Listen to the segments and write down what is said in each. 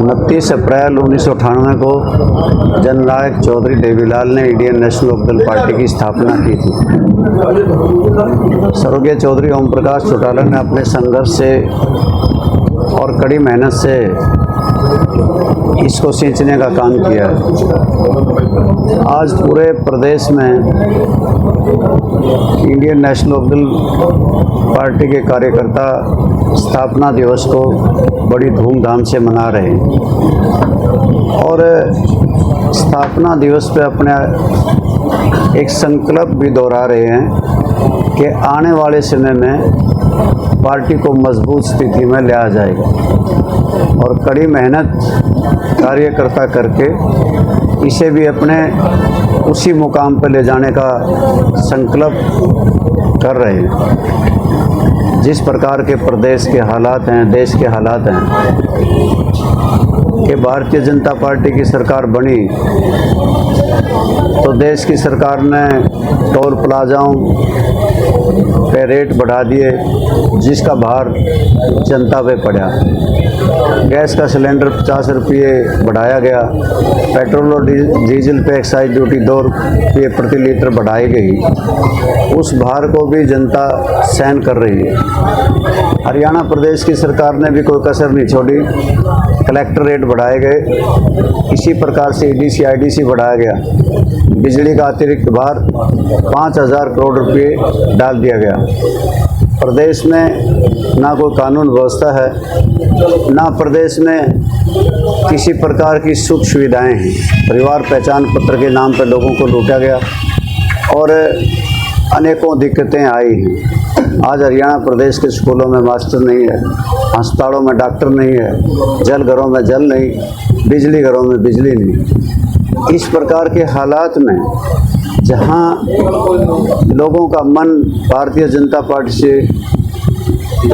29 अप्रैल 1998 को जननायक चौधरी देवीलाल ने Indian national Lokdal party की स्थापना की थी। स्वर्गीय चौधरी ओम प्रकाश चौटाला ने अपने संघर्ष से और कड़ी मेहनत से इसको सींचने का काम किया है। आज पूरे प्रदेश में इंडियन नेशनल लोकदल पार्टी के कार्यकर्ता स्थापना दिवस को बड़ी धूमधाम से मना रहे हैं और स्थापना दिवस पे अपने एक संकल्प भी दोहरा रहे हैं कि आने वाले समय में पार्टी को मजबूत स्थिति में लाया जाएगा और कड़ी मेहनत कार्यकर्ता करके इसे भी अपने उसी मुकाम पर ले जाने का संकल्प कर रहे हैं। जिस प्रकार के प्रदेश के हालात हैं, देश के हालात हैं कि भारतीय जनता पार्टी की सरकार बनी तो देश की सरकार ने टोल प्लाजाओं पे रेट बढ़ा दिए, जिसका भार जनता पे पड़ा। गैस का सिलेंडर 50 रुपये बढ़ाया गया, पेट्रोल और डीजल पे एक्साइज ड्यूटी 2 रुपये प्रति लीटर बढ़ाई गई। उस भार को भी जनता सहन कर रही है। हरियाणा प्रदेश की सरकार ने भी कोई कसर नहीं छोड़ी, कलेक्टर रेट बढ़ाए गए, इसी प्रकार से ईडीसी आईडीसी बढ़ाया गया। बिजली का अतिरिक्त भार 5,000 करोड़ रुपये डाल दिया गया। प्रदेश में ना कोई कानून व्यवस्था है, ना प्रदेश में किसी प्रकार की सुख सुविधाएं हैं। परिवार पहचान पत्र के नाम पर लोगों को लूटा गया और अनेकों दिक्कतें आई हैं। आज हरियाणा प्रदेश के स्कूलों में मास्टर नहीं है, अस्पतालों में डॉक्टर नहीं है, जल घरों में जल नहीं, बिजली घरों में बिजली नहीं। इस प्रकार के हालात में जहां लोगों का मन भारतीय जनता पार्टी से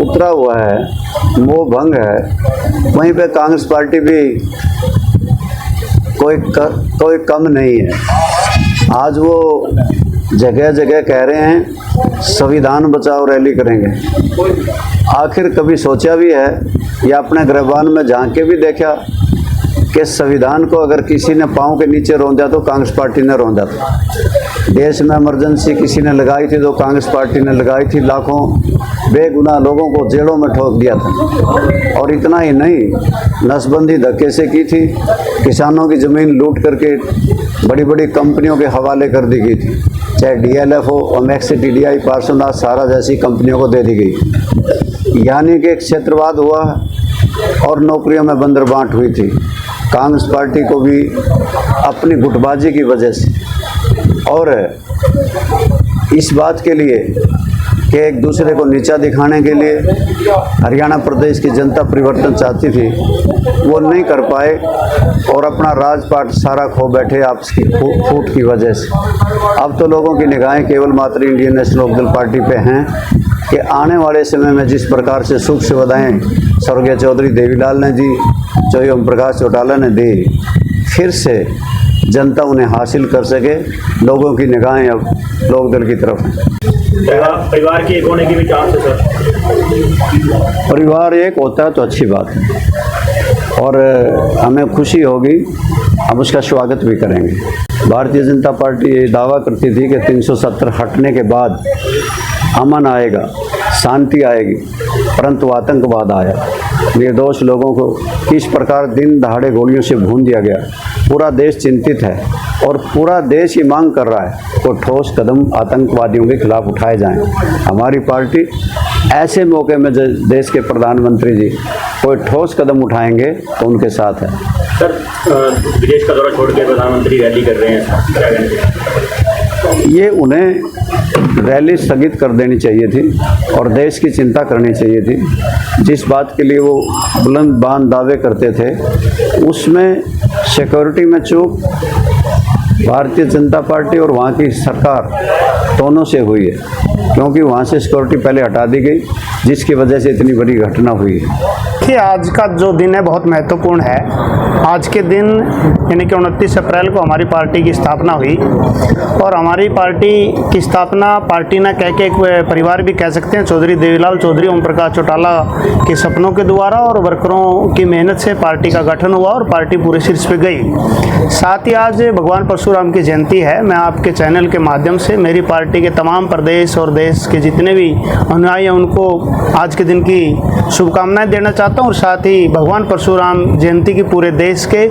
उतरा हुआ है, मोह भंग है, वहीं पे कांग्रेस पार्टी भी कोई कम नहीं है। आज वो जगह जगह कह रहे हैं संविधान बचाओ रैली करेंगे। आखिर कभी सोचा भी है या अपने गृहबान में झांक के भी देखा कि संविधान को अगर किसी ने पाँव के नीचे रौंदा तो कांग्रेस पार्टी ने रौंदा था। देश में इमरजेंसी किसी ने लगाई थी तो कांग्रेस पार्टी ने लगाई थी। लाखों बेगुनाह लोगों को जेलों में ठोक दिया था और इतना ही नहीं, नसबंदी धक्के से की थी। किसानों की ज़मीन लूट करके बड़ी बड़ी कंपनियों के हवाले कर दी गई थी, चाहे डीएलएफ हो, ओमेक्स, टीडीआई, पार्श्वनाथ, सारा जैसी कंपनियों को दे दी गई। यानी कि एक क्षेत्रवाद हुआ और नौकरियों में बंदरबांट हुई थी। कांग्रेस पार्टी को भी अपनी गुटबाजी की वजह से और इस बात के लिए कि एक दूसरे को नीचा दिखाने के लिए हरियाणा प्रदेश की जनता परिवर्तन चाहती थी, वो नहीं कर पाए और अपना राजपाट सारा खो बैठे आपस की फूट की वजह से। अब तो लोगों की निगाहें केवल मात्र इंडियन नेशनल लोकदल पार्टी पे हैं कि आने वाले समय में जिस प्रकार से सुख सुविधाएं स्वर्गीय चौधरी देवीलाल ने दी, चौधरी ओम प्रकाश चौटाला ने दी, फिर से जनता उन्हें हासिल कर सके। लोगों की निगाहें अब लोकदल की तरफ हैं। परिवार के एक होने की भी चांस है सर? परिवार एक होता है तो अच्छी बात है और हमें खुशी होगी, हम उसका स्वागत भी करेंगे। भारतीय जनता पार्टी ये दावा करती थी कि 370 हटने के बाद अमन आएगा, शांति आएगी, परंतु आतंकवाद आया। निर्दोष लोगों को किस प्रकार दिन दहाड़े गोलियों से भून दिया गया। पूरा देश चिंतित है और पूरा देश ही मांग कर रहा है तो ठोस कदम आतंकवादियों के खिलाफ उठाए जाएं। हमारी पार्टी ऐसे मौके में देश के प्रधानमंत्री जी कोई ठोस कदम उठाएंगे तो उनके साथ है। सर, विदेश का दौरा छोड़ के प्रधानमंत्री रैली कर रहे हैं, क्या कहेंगे? ये उन्हें रैली स्थगित कर देनी चाहिए थी और देश की चिंता करनी चाहिए थी। जिस बात के लिए वो बुलंद बान दावे करते थे उसमें सिक्योरिटी में चूक भारतीय जनता पार्टी और वहाँ की सरकार दोनों से हुई है, क्योंकि वहाँ से सिक्योरिटी पहले हटा दी गई, जिसकी वजह से इतनी बड़ी घटना हुई है। देखिए, आज का जो दिन है बहुत महत्वपूर्ण है। आज के दिन यानी कि 29 अप्रैल को हमारी पार्टी की स्थापना हुई और हमारी पार्टी की स्थापना पार्टी ना कह के एक परिवार भी कह सकते हैं, चौधरी देवीलाल चौधरी ओम प्रकाश चौटाला के सपनों के द्वारा और वर्करों की मेहनत से पार्टी का गठन हुआ और पार्टी पूरे शीर्ष पे गई। साथ ही आज भगवान परशुराम की जयंती है। मैं आपके चैनल के माध्यम से मेरी पार्टी के तमाम प्रदेश और देश के जितने भी अनुयायी हैं उनको आज के दिन की शुभकामनाएं देना चाहता हूं और साथ ही भगवान परशुराम जयंती की पूरे देश के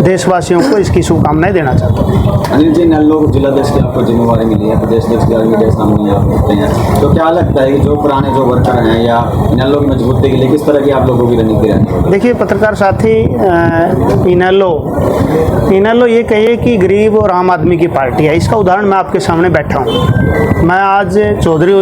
देशवासियों को इसकी शुभकामनाएं देना चाहता हूं। अनिल जी, नल्लो जिला देश की आपको जिम्मेवारी मिली है, प्रदेश देश के सामने आप होते हैं, तो क्या लगता है कि जो पुराने जो वर्कर हैं या इनेलो की मजबूती के लिए किस तरह की आप लोगों की रणनीति रहती? देखिए पत्रकार साथी, इनेलो ये कहिए कि गरीब और आम आदमी की पार्टी है। इसका उदाहरण मैं आपके सामने बैठा हूँ। मैं आज चौधरी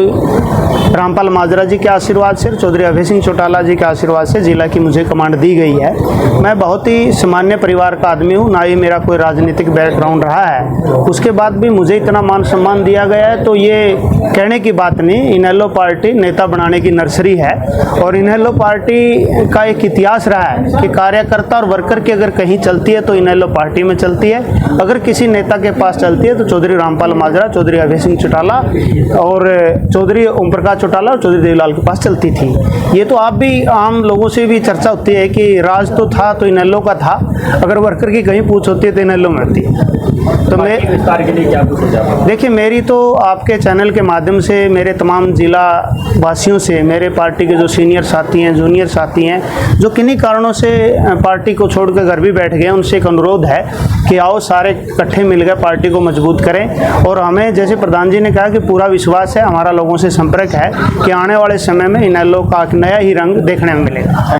रामपाल माजरा जी के आशीर्वाद से, चौधरी अभय सिंह चौटाला जी के आशीर्वाद से जिला की मुझे कमांड दी गई है। मैं बहुत ही सामान्य परिवार का आदमी हूँ, ना ही मेरा कोई राजनीतिक बैकग्राउंड रहा है। उसके बाद भी मुझे इतना मान सम्मान दिया गया है, तो ये कहने की बात नहीं। इनेलो पार्टी नेता बनाने की नर्सरी है और इनेलो पार्टी का एक इतिहास रहा है कि कार्यकर्ता और वर्कर की अगर कहीं चलती है तो इनेलो पार्टी में चलती है, अगर किसी नेता के पास चलती है तो चौधरी रामपाल माजरा, चौधरी अभय सिंह चौटाला और चौधरी ओम प्रकाश चौटाला और चौधरी देवीलाल के पास चलती थी। ये तो आप भी आम लोगों से भी चर्चा होती है कि राज तो था तो इनेलो का था, अगर वर्कर की कहीं पूछ होती है तो इनेलो में होती है। तो मैं विस्तार के लिए क्या कुछ सुझाव? देखिए, मेरी तो आपके चैनल के माध्यम से मेरे तमाम जिला वासियों से, मेरे पार्टी के जो सीनियर साथी हैं, जूनियर साथी हैं, जो किन्हीं कारणों से पार्टी को छोड़कर घर भी बैठ गए, उनसे एक अनुरोध है कि आओ सारे इकट्ठे मिल गए पार्टी को मजबूत करें। और हमें जैसे प्रधान जी ने कहा कि पूरा विश्वास है, हमारा लोगों से संपर्क है कि आने वाले समय में इनेलो का एक नया ही रंग देखने में मिलेगा।